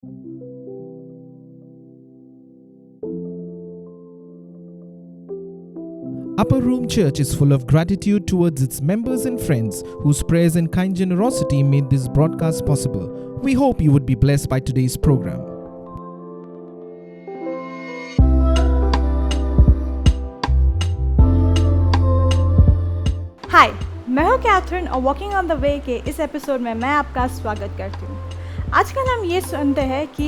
Upper Room Church is full of gratitude towards its members and friends whose prayers and kind generosity made this broadcast possible. We hope you would be blessed by today's program. हाय, मैं हूँ Catherine और walking on the way के इस episode में मैं आपका स्वागत करती हूँ। आजकल हम ये सुनते हैं कि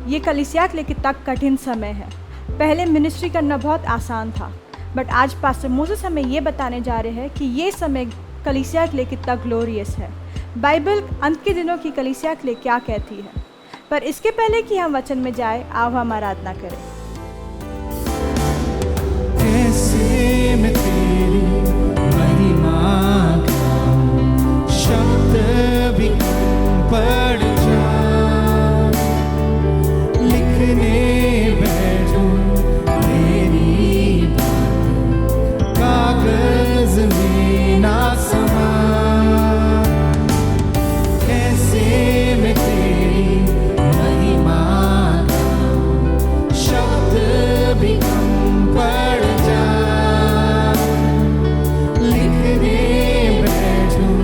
ये कलीसिया के लिए कितना कठिन समय है। पहले मिनिस्ट्री करना बहुत आसान था, बट आज पास्टर मोसेस हमें ये बताने जा रहे हैं कि ये समय कलीसिया के लिए कितना ग्लोरियस है। बाइबल अंत के दिनों की कलीसिया के लिए क्या कहती है। पर इसके पहले कि हम वचन में जाए, आओ हम आराधना करें। कैसे मैं तेरी महिमा गाऊं, शब्द भी पड़ जाऊं, लिखने बैठूं तेरी बातें, कागज में ना समा। कैसे मैं तेरी महिमा गाऊं, शब्द भी पड़ जाऊं, लिखने बैठूं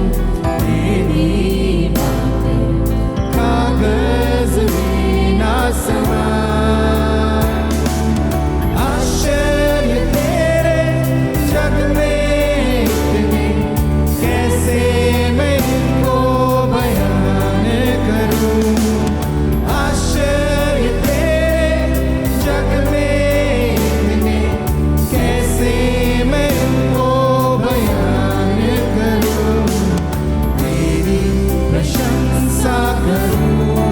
तेरी बातें, कागज में ना समा। आश्चर्य तेरे जग में इतने, कैसे मैं इनको बयान करूं। आश्चर्य तेरे जग में इतने, कैसे मैं इनको बयान करूं। तेरी प्रशंसा करूं,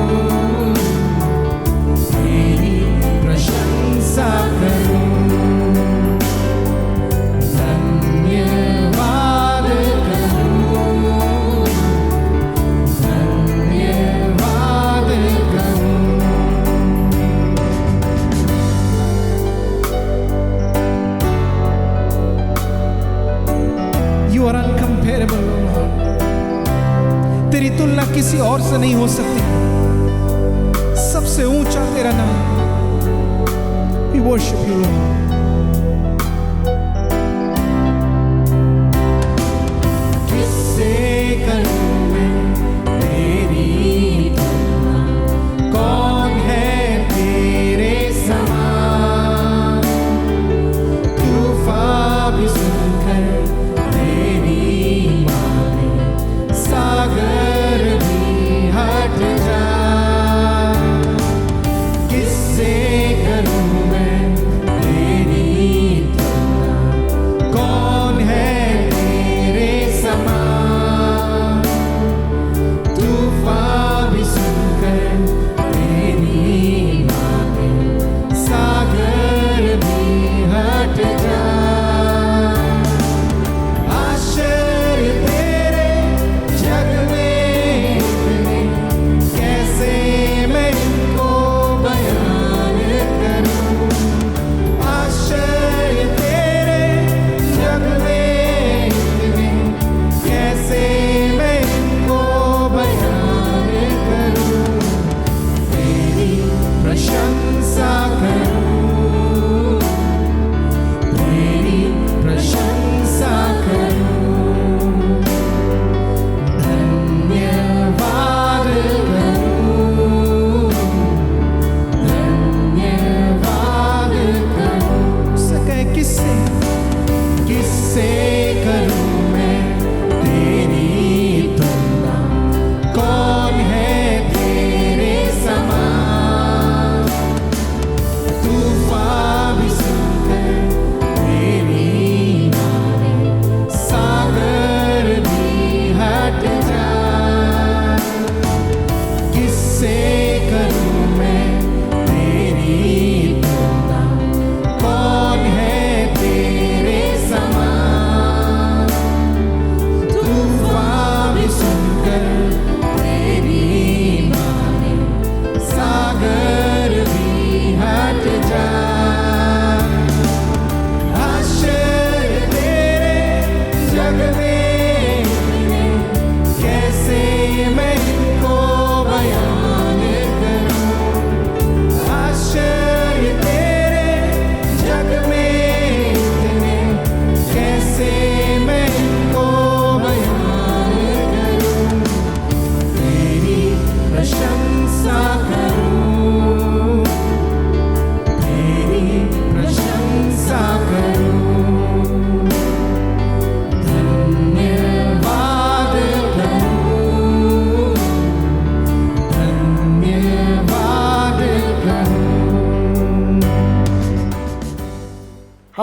तेरी प्रशंसा करूं। धन्यवाद करूं, धन्यवाद करूं। You are uncomparable, Lord. तेरी तुलना किसी और से नहीं हो सकती। सबसे ऊंचा तेरा नाम। We worship you, Lord. किससे करूं मैं तेरी तुलना, कौन है तेरे समान। तूफान भी सुनकर तेरी माने, सागर भी हट जा। किससे करूं मैं तेरी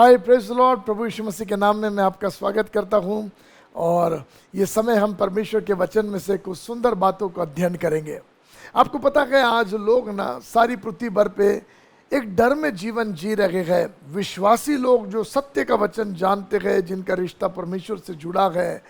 हाय, प्रेज लॉर्ड। प्रभु यीशु मसीह के नाम में मैं आपका स्वागत करता हूं। और ये समय हम परमेश्वर के वचन में से कुछ सुंदर बातों को अध्ययन करेंगे। आपको पता है आज लोग ना सारी पृथ्वी भर पे एक डर में जीवन जी रहे हैं। विश्वासी लोग जो सत्य का वचन जानते हैं, जिनका रिश्ता परमेश्वर से जुड़ा है,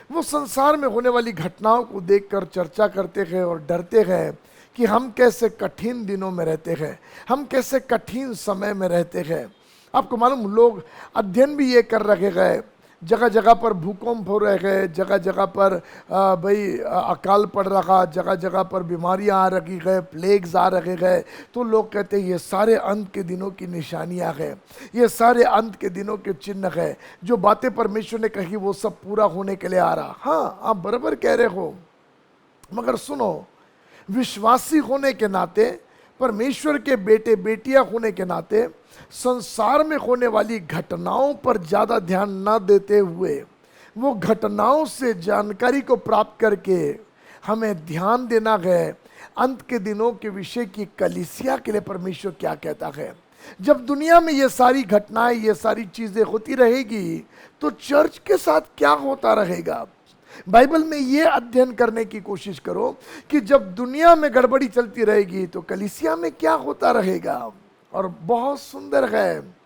वो संसार में होने वाली घटनाओं को देखकर चर्चा करते हैं और डरते हैं कि हम कैसे कठिन दिनों में रहते हैं, हम कैसे कठिन समय में रहते हैं। आपको मालूम, लोग अध्ययन भी ये कर रहे हैं, जगह जगह पर भूकंप हो रहे हैं, जगह जगह पर अकाल पड़ रहा, जगह जगह पर बीमारियां आ रही है, प्लेग्स आ रहे हैं। तो लोग कहते हैं ये सारे अंत के दिनों की निशानियां हैं, ये सारे अंत के दिनों के चिन्ह है। जो बातें परमेश्वर ने कही वो सब पूरा होने के लिए आ रहा। हाँ, आप बराबर कह रहे हो, मगर सुनो, विश्वासी होने के नाते, परमेश्वर के बेटे बेटियां होने के नाते, संसार में होने वाली घटनाओं पर ज़्यादा ध्यान न देते हुए, वो घटनाओं से जानकारी को प्राप्त करके हमें ध्यान देना है अंत के दिनों के विषय की कलीसिया के लिए परमेश्वर क्या कहता है। जब दुनिया में ये सारी घटनाएं, ये सारी चीज़ें होती रहेगी, तो चर्च के साथ क्या होता रहेगा। बाइबल में ये अध्ययन करने की कोशिश करो कि जब दुनिया में गड़बड़ी चलती रहेगी तो कलीसिया में क्या होता रहेगा। और बहुत सुंदर है,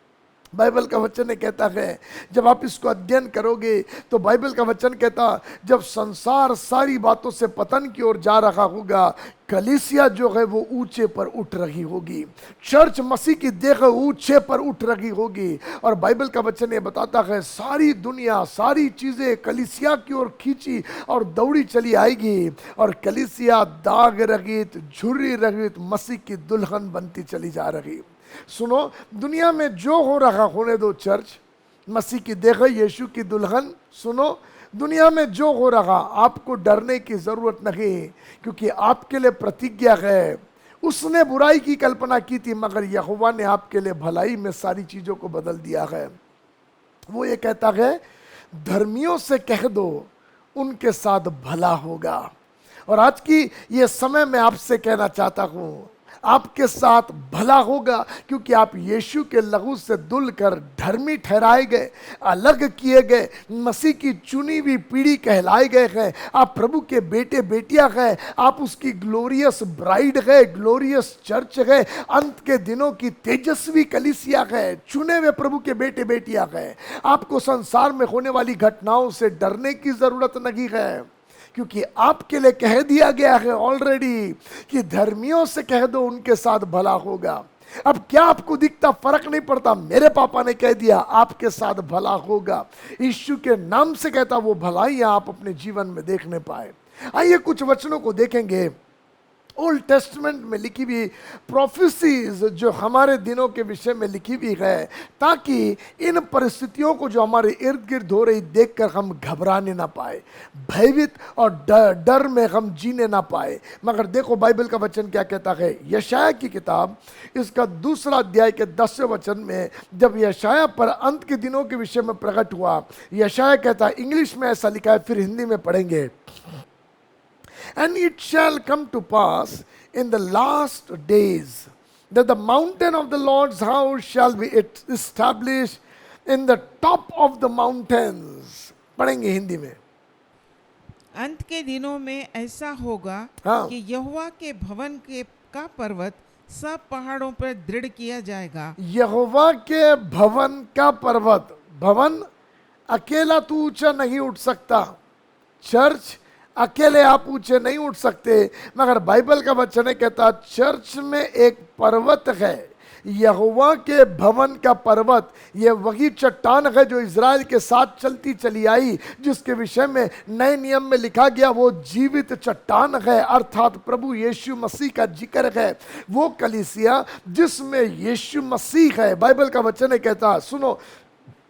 बाइबल का वचन कहता है, जब आप इसको अध्ययन करोगे तो बाइबल का वचन कहता, जब संसार सारी बातों से पतन की ओर जा रहा होगा, कलीसिया जो है वो ऊंचे पर उठ रही होगी। चर्च मसीह की देह ऊंचे पर उठ रही होगी। और बाइबल का वचन ये बताता है, सारी दुनिया, सारी चीजें कलीसिया की ओर खींची और दौड़ी चली आएगी, और कलीसिया दाग रहित, झुर्री रहित मसीह की दुल्हन बनती चली जा रही। सुनो, दुनिया में जो हो रहा होने दो, चर्च मसीह की देह, यीशु की दुल्हन। सुनो, दुनिया में जो हो रहा, आपको डरने की जरूरत नहीं, क्योंकि आपके लिए प्रतिज्ञा है। उसने बुराई की कल्पना की थी, मगर यहोवा ने आपके लिए भलाई में सारी चीजों को बदल दिया है। वो ये कहता है, धर्मियों से कह दो उनके साथ भला होगा। और आज की ये समय में आपसे कहना चाहता हूं, आपके साथ भला होगा, क्योंकि आप यीशु के लहू से धुल कर धर्मी ठहराए गए, अलग किए गए, मसीह की चुनी हुई पीढ़ी कहलाए गए हैं। आप प्रभु के बेटे बेटियां हैं, आप उसकी ग्लोरियस ब्राइड है, ग्लोरियस चर्च है, अंत के दिनों की तेजस्वी कलीसिया है, चुने हुए प्रभु के बेटे बेटियां हैं। आपको संसार में होने वाली घटनाओं से डरने की जरूरत नहीं है, क्योंकि आपके लिए कह दिया गया है ऑलरेडी कि धर्मियों से कह दो उनके साथ भला होगा। अब क्या आपको दिखता, फर्क नहीं पड़ता, मेरे पापा ने कह दिया आपके साथ भला होगा। यीशु के नाम से कहता, वो भलाइयां आप अपने जीवन में देखने पाए। आइए कुछ वचनों को देखेंगे। ओल्ड टेस्टमेंट में लिखी हुई प्रोफेसीज जो हमारे दिनों के विषय में लिखी हुई है, ताकि इन परिस्थितियों को जो हमारे इर्द गिर्द हो रही देखकर हम घबराने ना पाए, भयभीत और डर में हम जीने ना पाए। मगर देखो बाइबल का वचन क्या कहता है। यशाया की किताब, इसका 2 अध्याय के 10वें वचन में, जब यशाया पर अंत के दिनों के विषय में प्रकट हुआ, यशाया कहता, इंग्लिश में ऐसा लिखा है, फिर हिंदी में पढ़ेंगे। And it shall come to pass in the last days that the mountain of the Lord's house shall be established in the top of the mountains. पढ़ेंगे हिंदी में। अंत के दिनों में ऐसा होगा कि यहोवा के भवन का पर्वत सब पहाड़ों पर दृढ़ किया जाएगा। यहोवा के भवन का पर्वत, भवन अकेला तू ऊंचा नहीं उठ सकता, चर्च अकेले आप ऊंचे नहीं उठ सकते, मगर बाइबल का वचन कहता, चर्च में एक पर्वत है, यहोवा के भवन का पर्वत। ये वही चट्टान है जो इज़राइल के साथ चलती चली आई, जिसके विषय में नए नियम में लिखा गया वो जीवित चट्टान है, अर्थात प्रभु यीशु मसीह का जिक्र है। वो कलीसिया जिसमें यीशु मसीह है। बाइबल का वचन कहता, सुनो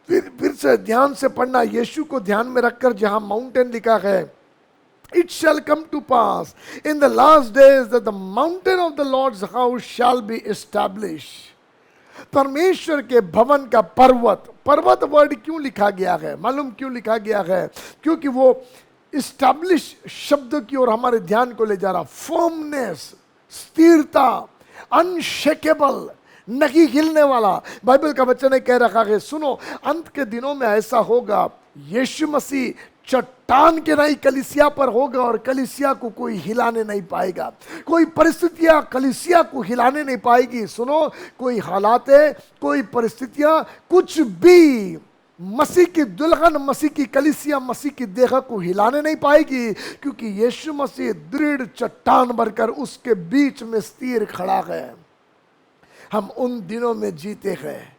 फिर से ध्यान से पढ़ना, यीशु को ध्यान में रखकर, जहां माउंटेन लिखा है, It shall come to pass in the last days that the mountain of the Lord's house shall be established. परमेश्वर के भवन का पर्वत, पर्वत वर्ड क्यों लिखा गया है, मालूम क्यों लिखा गया है? क्योंकि वो इस्टेब्लिश शब्द की ओर हमारे ध्यान को ले जा रहा। फर्मनेस, स्थिरता, अनशेकेबल, नहीं हिलने वाला। बाइबल का वचन ने कह रखा है, सुनो अंत के दिनों में ऐसा होगा, यीशु मसीह चट्टान के नहीं कलीसिया पर होगा और कलीसिया को कोई हिलाने नहीं पाएगा। कोई परिस्थितियां कलीसिया को हिलाने नहीं पाएगी। सुनो, कोई हालात है, कोई परिस्थितियां, कुछ भी मसीह की दुल्हन, मसीह की कलीसिया, मसीह की देह को हिलाने नहीं पाएगी, क्योंकि यीशु मसीह दृढ़ चट्टान बनकर उसके बीच में स्थिर खड़ा है। हम उन दिनों में जीते हैं।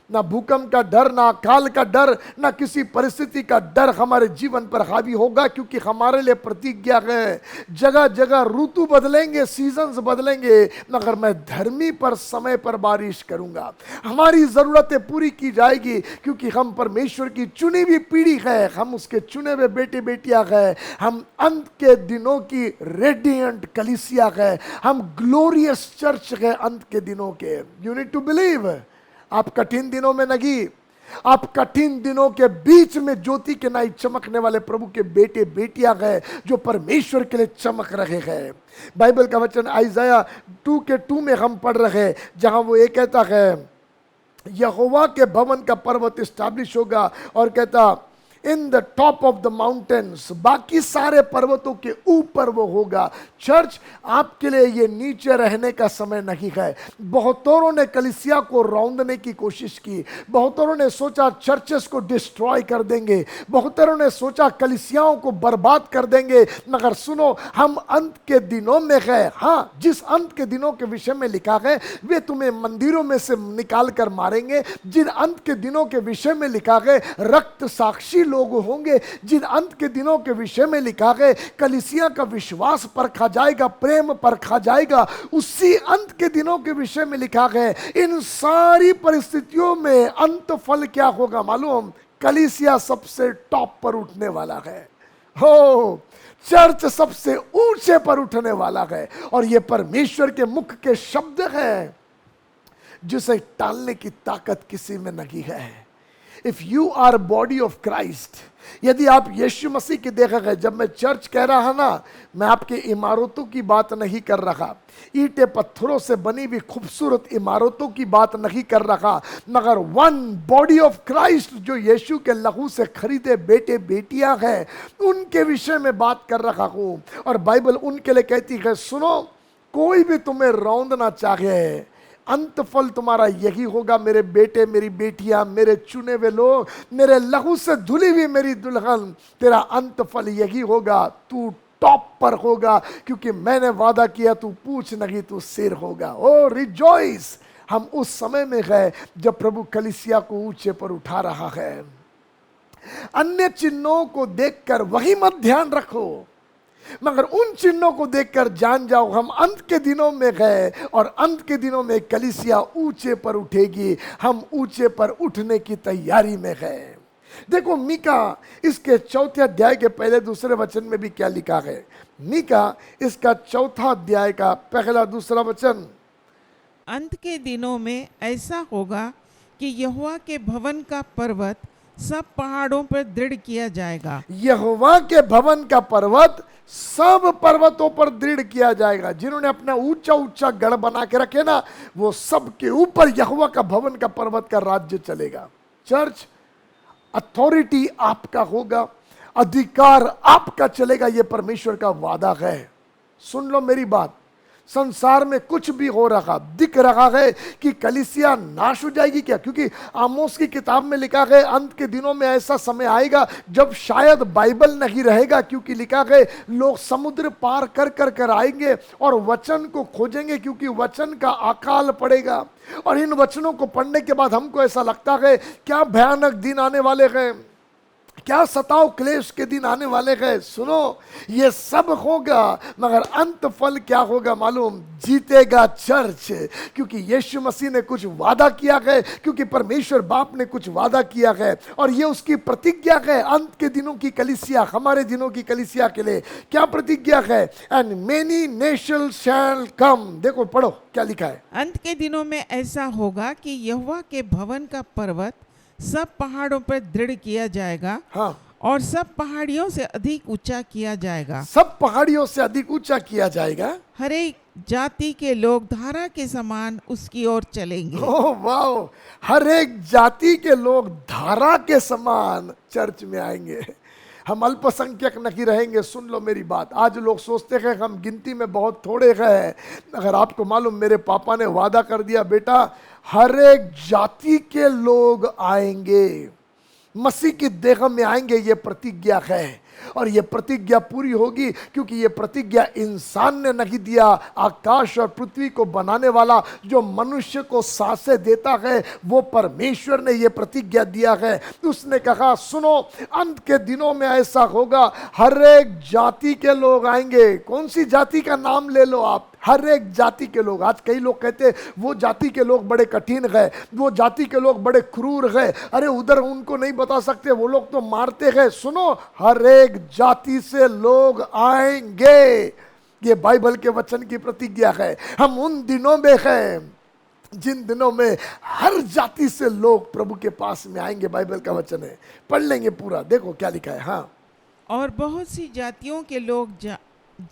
ना भूकंप का डर, ना अकाल का डर, ना किसी परिस्थिति का डर हमारे जीवन पर हावी होगा, क्योंकि हमारे लिए प्रतिज्ञा है, जगह जगह ऋतु बदलेंगे, सीजन्स बदलेंगे, मगर मैं धर्मी पर समय पर बारिश करूंगा। हमारी जरूरतें पूरी की जाएगी, क्योंकि हम परमेश्वर की चुनी हुई पीढ़ी है, हम उसके चुने हुए बेटे बेटियां हैं। हम अंत के दिनों की रेडिएंट कलीसिया है, हम ग्लोरियस चर्च है अंत के दिनों के। You need to believe. आप कठिन दिनों में नहीं, आप कठिन दिनों के बीच में ज्योति के नाई चमकने वाले प्रभु के बेटे बेटियां हैं, जो परमेश्वर के लिए चमक रहे हैं। बाइबल का वचन आइज़ाया 2:2 में हम पढ़ रहे हैं, जहां वो ये कहता है, यहोवा के भवन का पर्वत स्टैब्लिश होगा, और कहता in the top of the mountains, बाकी सारे पर्वतों के ऊपर वो होगा। चर्च, आपके लिए ये नीचे रहने का समय नहीं है। बहुतों ने कलीसिया को रौंदने की कोशिश की, बहुतों ने सोचा चर्चेस को डिस्ट्रॉय कर देंगे, बहुतों ने सोचा कलीसियाओं को बर्बाद कर देंगे, मगर सुनो, हम अंत के दिनों में है। हाँ, जिस अंत के दिनों के विषय में लिखा है, वे तुम्हें मंदिरों में से निकाल कर मारेंगे। जिन अंत के दिनों के विषय में लिखा है, रक्त साक्षी लोग होंगे। जिन अंत के दिनों के विषय में लिखा है, कलीसिया का विश्वास परखा जाएगा, प्रेम परखा जाएगा, उसी अंत के दिनों के विषय में लिखा है। इन सारी परिस्थितियों में अंत फल क्या होगा मालूम? कलीसिया सबसे टॉप पर उठने वाला है। हो, चर्च सबसे ऊंचे पर उठने वाला है, और यह परमेश्वर के मुख के शब्द हैं, जिसे टालने की ताकत किसी में नहीं है। If you are body of Christ, यदि आप यीशु मसीह की देख रहे, जब मैं चर्च कह रहा ना, मैं आपकी इमारतों की बात नहीं कर रहा, ईंटें पत्थरों से बनी हुई खूबसूरत इमारतों की बात नहीं कर रहा, मगर वन बॉडी ऑफ क्राइस्ट, जो यीशु के लहू से खरीदे बेटे बेटियां हैं, उनके विषय में बात कर रहा हूं। और बाइबल उनके लिए कहती है, सुनो, कोई भी तुम्हें रौंदना चाहे, अंत फल तुम्हारा यही होगा, मेरे बेटे, मेरी बेटियां, मेरे चुने हुए लोग, मेरे लहू से धुली हुई मेरी दुल्हन, तेरा अंत फल यही होगा, तू टॉप पर होगा, क्योंकि मैंने वादा किया, तू पूछ नहीं, तू सिर होगा। ओ रिजॉइस। हम उस समय में गए जब प्रभु कलीसिया को ऊंचे पर उठा रहा है। अन्य चिन्हों को देखकर वही मत ध्यान रखो, मगर उन चिन्हों को देखकर जान जाओ, हम अंत के दिनों में गए, और अंत के दिनों में कलीसिया ऊंचे पर उठेगी। हम ऊंचे पर उठने की तैयारी में गए। देखो मीका इसके 4 अध्याय के पहले दूसरे वचन में भी क्या लिखा है। मीका इसका 4 अध्याय का पहला दूसरा वचन, अंत के दिनों में ऐसा होगा कि यहोवा के भवन का पर्वत सब पहाड़ों पर दृढ़ किया जाएगा। यहोवा के भवन का पर्वत सब पर्वतों पर दृढ़ किया जाएगा। जिन्होंने अपना ऊंचा ऊंचा गढ़ बना के रखे ना, वो सब के ऊपर यहोवा का भवन का पर्वत का राज्य चलेगा। चर्च, अथॉरिटी आपका होगा, अधिकार आपका चलेगा, यह परमेश्वर का वादा है। सुन लो मेरी बात, संसार में कुछ भी हो रहा, दिख रहा है कि कलीसिया नाश हो जाएगी क्या? क्योंकि आमोस की किताब में लिखा है, अंत के दिनों में ऐसा समय आएगा जब शायद बाइबल नहीं रहेगा, क्योंकि लिखा है लोग समुद्र पार कर कर कर आएंगे और वचन को खोजेंगे, क्योंकि वचन का अकाल पड़ेगा। और इन वचनों को पढ़ने के बाद हमको ऐसा लगता है, क्या भयानक दिन आने वाले हैं, क्या सताव क्लेश के दिन आने वाले हैं। सुनो, ये सब होगा, मगर अंत फल क्या होगा मालूम? जीतेगा चर्च, क्योंकि यीशु मसीह ने कुछ वादा किया है, क्योंकि परमेश्वर बाप ने कुछ वादा किया है, और ये उसकी प्रतिज्ञा है अंत के दिनों की कलीसिया, हमारे दिनों की कलीसिया के लिए। क्या प्रतिज्ञा है? एंड मेनी नेशन शैल कम। देखो, पढ़ो क्या लिखा है। अंत के दिनों में ऐसा होगा कि यहोवा के भवन का पर्वत सब पहाड़ों पर दृढ़ किया जाएगा। हाँ, और सब पहाड़ियों से अधिक ऊंचा किया जाएगा। सब पहाड़ियों से अधिक ऊंचा किया जाएगा। हर एक जाति के लोग धारा के समान उसकी ओर चलेंगे। ओह वाह, हर एक जाति के लोग धारा के समान चर्च में आएंगे। हम अल्पसंख्यक नहीं रहेंगे। सुन लो मेरी बात, आज लोग सोचते हैं हम गिनती में बहुत थोड़े हैं। अगर आपको मालूम, मेरे पापा ने वादा कर दिया, बेटा हर एक जाति के लोग आएंगे, मसीह की देह में आएंगे। ये प्रतिज्ञा है और ये प्रतिज्ञा पूरी होगी, क्योंकि ये प्रतिज्ञा इंसान ने नहीं दिया, आकाश और पृथ्वी को बनाने वाला जो मनुष्य को सांसें देता है वो परमेश्वर ने ये प्रतिज्ञा दिया है। उसने कहा सुनो, अंत के दिनों में ऐसा होगा, हर एक जाति के लोग आएंगे। कौन सी जाति का नाम ले लो आप, हर एक जाति के लोग। आज कई लोग कहते हैं वो जाति के लोग बड़े कठिन है, वो जाति के लोग बड़े क्रूर है, अरे उधर उनको नहीं बता सकते, वो लोग तो मारते हैं। सुनो, हर एक जाति से लोग आएंगे। ये बाइबल के वचन की प्रतिज्ञा है। हम उन दिनों में हैं जिन दिनों में हर जाति से लोग प्रभु के पास में आएंगे। बाइबल का वचन है, पढ़ लेंगे पूरा, देखो क्या लिखा है। हाँ, और बहुत सी जातियों के लोग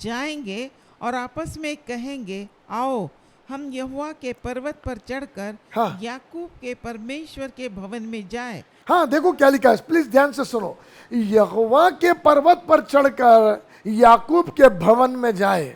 जाएंगे और आपस में कहेंगे, आओ हम यहोवा के पर्वत पर चढ़कर हाँ। याकूब के परमेश्वर के भवन में जाए। हाँ, देखो क्या लिखा है, प्लीज ध्यान से सुनो। यहोवा के पर्वत पर चढ़कर याकूब के भवन में जाए,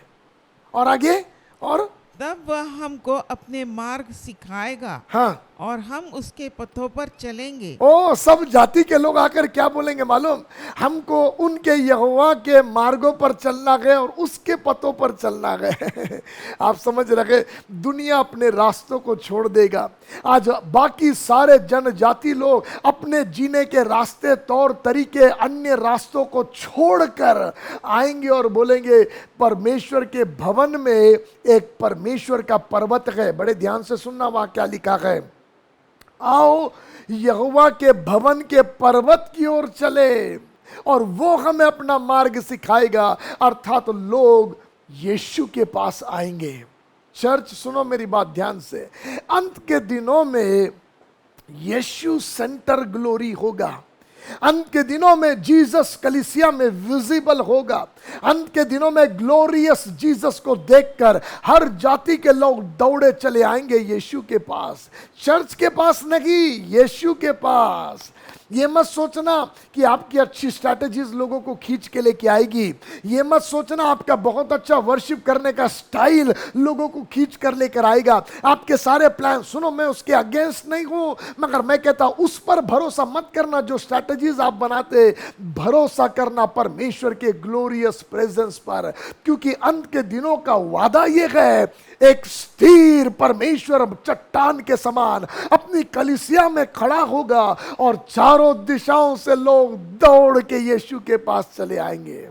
और आगे, और तब वह हमको अपने मार्ग सिखाएगा। हाँ, और हम उसके पथों पर चलेंगे। ओ, सब जाति के लोग आकर क्या बोलेंगे मालूम, हमको उनके यहोवा के मार्गों पर चलना है और उसके पथों पर चलना है। आप समझ रहे, दुनिया अपने रास्तों को छोड़ देगा। आज बाकी सारे जनजाति लोग अपने जीने के रास्ते, तौर तरीके, अन्य रास्तों को छोड़कर आएंगे और बोलेंगे परमेश्वर के भवन में एक परमेश्वर का पर्वत है। बड़े ध्यान से सुनना, वहां क्या लिखा है, आओ यहोवा के भवन के पर्वत की ओर चले और वो हमें अपना मार्ग सिखाएगा। अर्थात लोग यीशु के पास आएंगे। चर्च सुनो मेरी बात ध्यान से, अंत के दिनों में यीशु सेंटर ग्लोरी होगा। अंत के दिनों में जीसस कलीसिया में विजिबल होगा। अंत के दिनों में ग्लोरियस जीसस को देखकर हर जाति के लोग दौड़े चले आएंगे यीशु के पास। चर्च के पास नहीं, यीशु के पास। ये मत सोचना कि आपकी अच्छी स्ट्रैटेजीज लोगों को खींच के लेके आएगी। ये मत सोचना आपका बहुत अच्छा वर्शिप करने का स्टाइल लोगों को खींच कर लेकर आएगा। आपके सारे प्लान, सुनो मैं उसके अगेंस्ट नहीं हूं, मगर मैं कहता हूं उस पर भरोसा मत करना जो स्ट्रैटेजीज आप बनाते। भरोसा करना परमेश्वर के ग्लोरियस प्रेजेंस पर, क्योंकि अंत के दिनों का वादा ये है, एक स्थिर परमेश्वर चट्टान के समान अपनी कलीसिया में खड़ा होगा और चारों दिशाओं से लोग दौड़ के यीशु के पास चले आएंगे।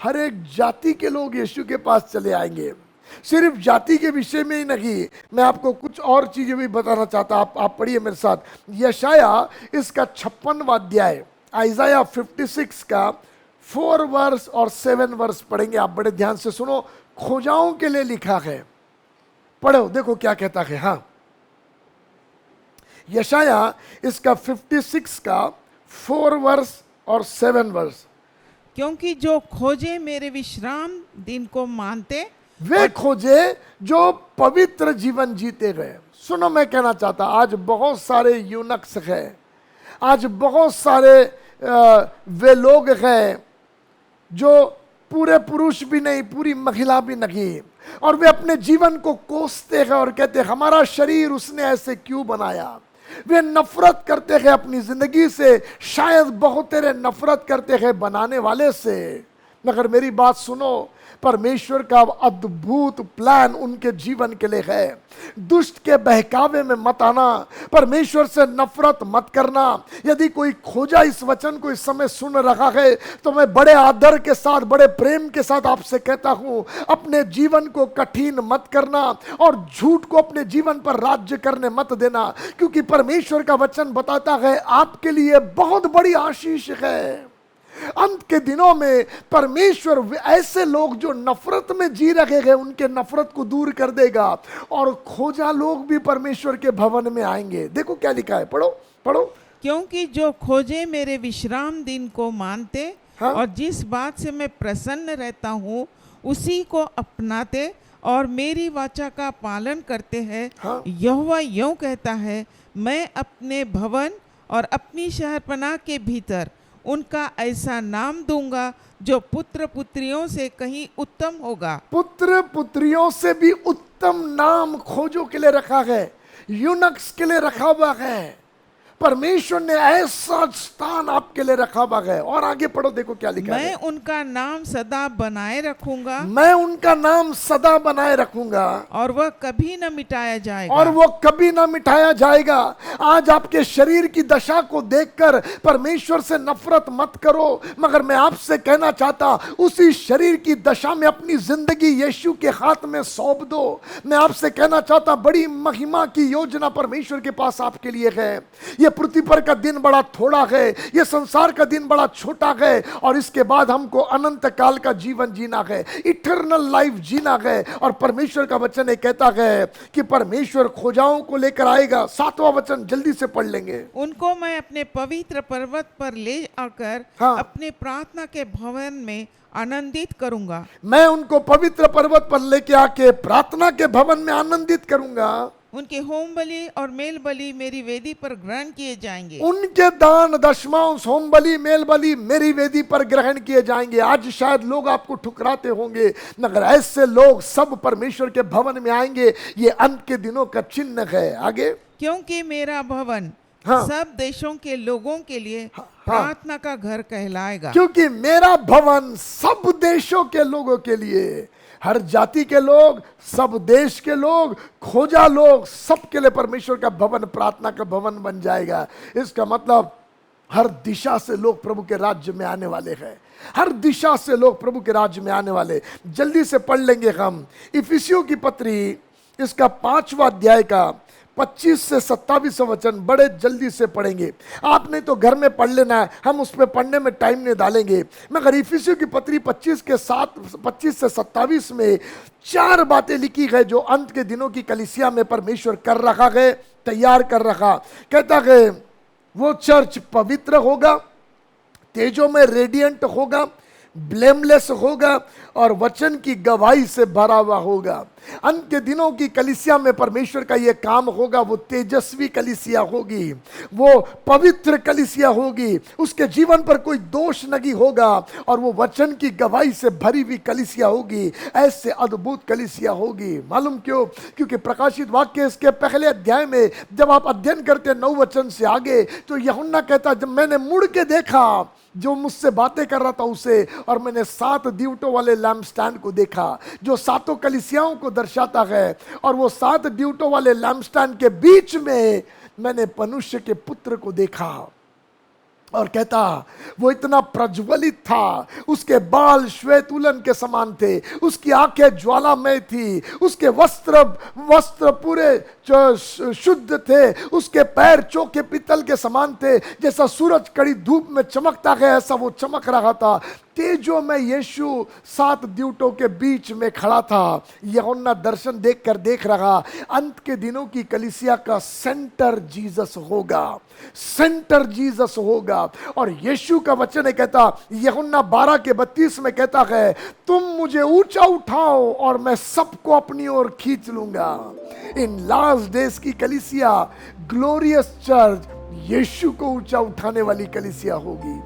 हर एक जाति के लोग यीशु के पास चले आएंगे। सिर्फ जाति के विषय में ही नहीं, मैं आपको कुछ और चीजें भी बताना चाहता। आप पढ़िए मेरे साथ यशाया इसका 56वां अध्याय, आइजाया 56 का 4 वर्स और 7 वर्स पढ़ेंगे। आप बड़े ध्यान से सुनो, खोजाओं के लिए लिखा है, पढ़ो देखो क्या कहता है। हाँ, यशाया इसका 56 का 4 वर्स और 7 वर्स। क्योंकि जो खोजे मेरे विश्राम दिन को मानते, वे खोजे जो पवित्र जीवन जीते गए। सुनो मैं कहना चाहता, आज बहुत सारे यूनक्स हैं, आज बहुत सारे वे लोग हैं जो पूरे पुरुष भी नहीं, पूरी महिला भी नहीं, और वे अपने जीवन को कोसते हैं और कहते हैं हमारा शरीर उसने ऐसे क्यों बनाया। वे नफरत करते हैं अपनी जिंदगी से, शायद बहुत तेरे नफरत करते हैं बनाने वाले से। मगर मेरी बात सुनो, परमेश्वर का अद्भुत प्लान उनके जीवन के लिए है। दुष्ट के बहकावे में मत आना, परमेश्वर से नफरत मत करना। यदि कोई खोजा इस वचन को इस समय सुन रहा है तो मैं बड़े आदर के साथ, बड़े प्रेम के साथ आपसे कहता हूं, अपने जीवन को कठिन मत करना और झूठ को अपने जीवन पर राज्य करने मत देना, क्योंकि परमेश्वर का वचन बताता है आपके लिए बहुत बड़ी आशीष है। अंत के दिनों में परमेश्वर ऐसे लोग जो नफरत में जी रहे हैं उनके नफरत को दूर कर देगा और खोजा लोग भी परमेश्वर के भवन में आएंगे। देखो क्या लिखा है, पढ़ो पढ़ो। क्योंकि जो खोजे मेरे विश्राम दिन को मानते, हाँ? और जिस बात से मैं प्रसन्न रहता हूँ उसी को अपनाते और मेरी वाचा का पालन करते हैं, हाँ। यहोवा यूं कहता है, मैं अपने भवन और अपनी शहरपनाह के भीतर उनका ऐसा नाम दूंगा जो पुत्र पुत्रियों से कहीं उत्तम होगा। पुत्र पुत्रियों से भी उत्तम नाम खोजों के लिए रखा है, यूनक्स के लिए रखा हुआ है। परमेश्वर ने ऐसा स्थान आपके लिए रखा हुआ है। और आगे पढ़ो, देखो क्या लिखा है। मैं उनका नाम सदा बनाए रखूंगा, मैं उनका नाम सदा बनाए रखूंगा और वह कभी न मिटाया जाएगा। और वो कभी ना मिटाया जाएगा। आज आपके शरीर की दशा को देखकर परमेश्वर से नफरत मत करो, मगर मैं आपसे कहना चाहता, उसी शरीर की दशा में अपनी जिंदगी यीशु के हाथ में सौंप दो। मैं आपसे कहना चाहता, बड़ी महिमा की योजना परमेश्वर के पास आपके लिए है। ये पृथ्वी पर का दिन बड़ा थोड़ा है, ये संसार का दिन बड़ा छोटा है, और इसके बाद हमको अनंत काल का जीवन जीना है, इटर्नल लाइफ जीना है। और परमेश्वर का वचन ये कहता है कि परमेश्वर खोजाओं को लेकर आएगा। 7वां वचन जल्दी से पढ़ लेंगे। उनको मैं अपने पवित्र पर्वत पर ले आकर हाँ। अपने प्रार्थना के भवन में आनंदित करूंगा। मैं उनको पवित्र पर्वत पर लेके आके प्रार्थना के भवन में आनंदित करूंगा। उनके होम बलि और मेल बलि मेरी वेदी पर ग्रहण किए जाएंगे। उनके दान दशमांश होम बलि मेल बलि मेरी वेदी पर ग्रहण किए जाएंगे। आज शायद लोग आपको ठुकराते होंगे, मगर ऐसे लोग सब परमेश्वर के भवन में आएंगे। ये अंत के दिनों का चिन्ह है। आगे, क्योंकि मेरा भवन हाँ। सब देशों के लोगों के लिए प्रार्थना का घर कहलाएगा। क्योंकि मेरा भवन सब देशों के लोगों के लिए, हर जाति के लोग, सब देश के लोग, खोजा लोग, सबके लिए परमेश्वर का भवन प्रार्थना का भवन बन जाएगा। इसका मतलब हर दिशा से लोग प्रभु के राज्य में आने वाले हैं। हर दिशा से लोग प्रभु के राज्य में आने वाले। जल्दी से पढ़ लेंगे हम इफिसियों की पत्री, इसका 5वां अध्याय का 25 से 27 वचन बड़े जल्दी से पढ़ेंगे। आपने तो घर में पढ़ लेना है, हम उस पर पढ़ने में टाइम नहीं डालेंगे। मगर इफिसियों की पत्री 25 से 27 में 4 बातें लिखी है जो अंत के दिनों की कलीसिया में परमेश्वर कर रखा है, तैयार कर रखा। कहता है वो चर्च पवित्र होगा, तेजों में रेडियंट होगा, ब्लेमलेस होगा और वचन की गवाही से भरा हुआ होगा। अंत के दिनों की कलीसिया में परमेश्वर का यह काम होगा। वो तेजस्वी कलीसिया होगी, वो पवित्र कलीसिया होगी, उसके जीवन पर कोई दोष नहीं होगा और वो वचन की गवाही से भरी हुई कलीसिया होगी। ऐसे अद्भुत कलीसिया होगी। मालूम क्यों? क्योंकि प्रकाशित वाक्य इसके पहले अध्याय में जब आप अध्ययन करते 9 वचन से आगे, तो यूहन्ना कहता, जब मैंने मुड़ के देखा जो मुझसे बातें कर रहा था उसे, और मैंने 7 दीवटों वाले लैम्पस्टैंड को देखा जो 7 कलीसियाओं को दर्शाता है। और वो 7 दीवटों वाले लैम्पस्टैंड के बीच में मैंने मनुष्य के पुत्र को देखा। और कहता वो इतना प्रज्वलित था, उसके बाल श्वेत उलन के समान थे, उसकी आंखें ज्वालामय थी, उसके वस्त्र पूरे शुद्ध थे, उसके पैर चौके पीतल के समान थे, जैसा सूरज कड़ी धूप में चमकता है ऐसा वो चमक रहा था। तेजों में यीशु 7 दीवटों के बीच में खड़ा था। यूहन्ना दर्शन देखकर देख रहा, अंत के दिनों की कलीसिया का सेंटर जीसस होगा, सेंटर जीसस होगा। और यीशु का वचन है, कहता यूहन्ना 12:32 में कहता है, तुम मुझे ऊंचा उठाओ और मैं सबको अपनी ओर खींच लूंगा। इन लास्ट डेज की कलीसिया, ग्लोरियस चर्च, यीशु को ऊंचा उठाने वाली कलीसिया होगी।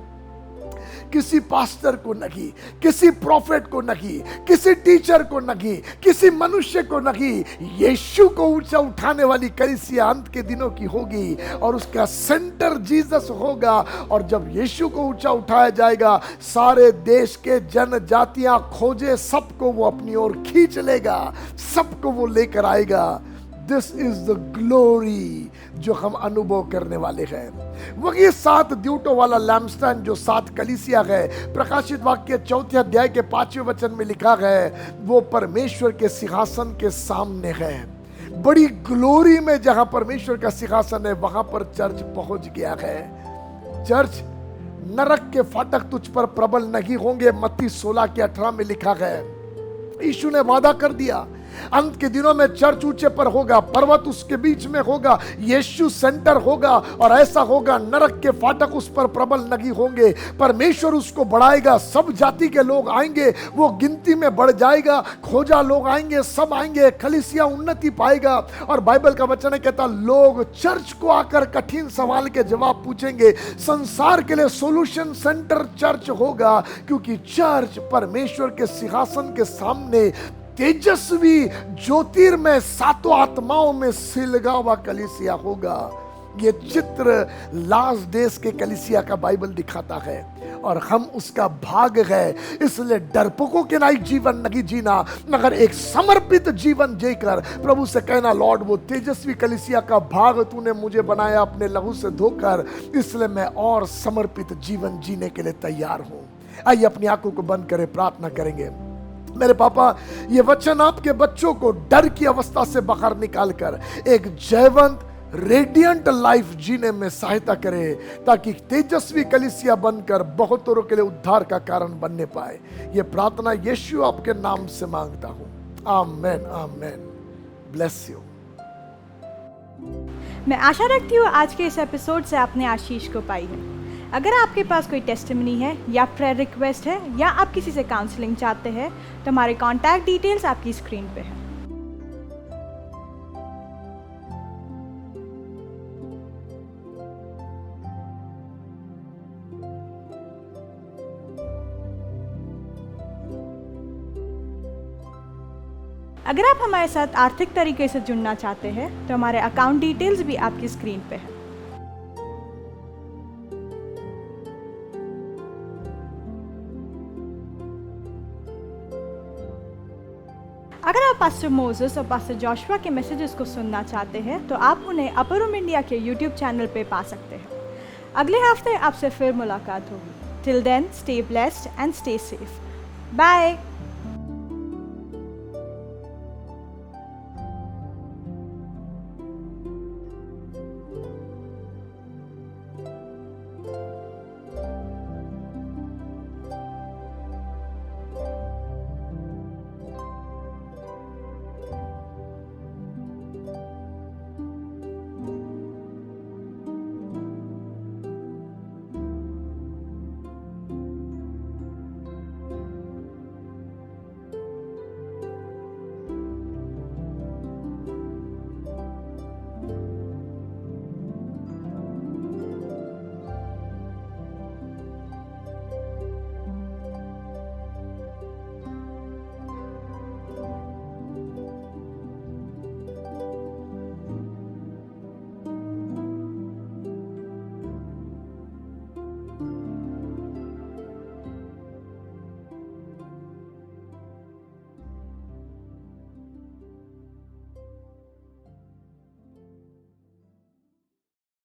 किसी पास्टर को नहीं, किसी प्रॉफिट को नहीं, किसी टीचर को नहीं, किसी मनुष्य को नहीं, यीशु को ऊंचा उठाने वाली कलीसिया अंत के दिनों की होगी और उसका सेंटर जीसस होगा। और जब यीशु को ऊंचा उठाया जाएगा, सारे देश के जनजातियां खोजे, सबको वो अपनी ओर खींच लेगा, सबको वो लेकर आएगा। दिस इज द ग्लोरी जो हम अनुभव करने वाले हैं। वही 7 द्यूटों वाला लैम्पस्टैंड जो 7 कलीसिया है, प्रकाशित वाक्य 4 अध्याय के 5वें वचन में लिखा है, वो परमेश्वर के सिंहासन के सामने है। बड़ी ग्लोरी में जहां परमेश्वर का सिंहासन है, वहां पर चर्च पहुंच गया है। चर्च, नरक के फाटक तुझ पर प्रबल नहीं होंगे, मत्ती 16:18 में लिखा है। यीशु ने वादा कर दिया, अंत के दिनों में चर्च ऊंचे पर होगा, पर्वत उसके बीच में होगा, यीशु सेंटर होगा, और ऐसा होगा नरक के फाटक उस पर प्रबल नहीं होंगे। परमेश्वर उसको बढ़ाएगा, सब जाति के लोग आएंगे, वो गिनती में बढ़ जाएगा, खोजा लोग आएंगे, सब आएंगे, कलीसिया उन्नति पाएगा। और बाइबल का वचन कहता लोग चर्च को आकर कठिन सवाल के जवाब पूछेंगे। संसार के लिए सॉल्यूशन सेंटर चर्च होगा, क्योंकि चर्च परमेश्वर के सिंहासन के सामने तेजस्वी ज्योतिर्मय सातों आत्माओं में सिलगा हुआ कलीसिया होगा। ये चित्र लास्ट डेज के कलीसिया का बाइबल दिखाता है, और हम उसका भाग है। इसलिए डरपोकों के नाई जीवन नहीं जीना, मगर एक समर्पित जीवन जीकर प्रभु से कहना, लॉर्ड वो तेजस्वी कलीसिया का भाग तूने मुझे बनाया अपने लहू से धोकर, इसलिए मैं और समर्पित जीवन जीने के लिए तैयार हूं। आइए अपनी आंखों को बंद करें, प्रार्थना करेंगे। मेरे पापा, ये वचन आपके बच्चों को डर की अवस्था से बाहर निकालकर एक जयवंत रेडियंट लाइफ जीने में सहायता करे, ताकि तेजस्वी कलीसिया बनकर बहुतों के लिए उद्धार का कारण बनने पाए। ये प्रार्थना यीशु आपके नाम से मांगता हूं, आमेन आमेन। Bless you. मैं आशा रखती हूँ आज के इस एपिसोड से आपने आशीष को पाई है। अगर आपके पास कोई टेस्टिमनी है या प्रेयर रिक्वेस्ट है, या आप किसी से काउंसलिंग चाहते हैं, तो हमारे कॉन्टैक्ट डिटेल्स आपकी स्क्रीन पे है। अगर आप हमारे साथ आर्थिक तरीके से जुड़ना चाहते हैं, तो हमारे अकाउंट डिटेल्स भी आपकी स्क्रीन पे है। अगर आप पास्टर मोसेस और पास्टर जोशुआ के मैसेजेस को सुनना चाहते हैं, तो आप उन्हें अपर रूम इंडिया के यूट्यूब चैनल पे पा सकते हैं। अगले हफ्ते आपसे फिर मुलाकात होगी। Till then, stay blessed and stay safe. Bye.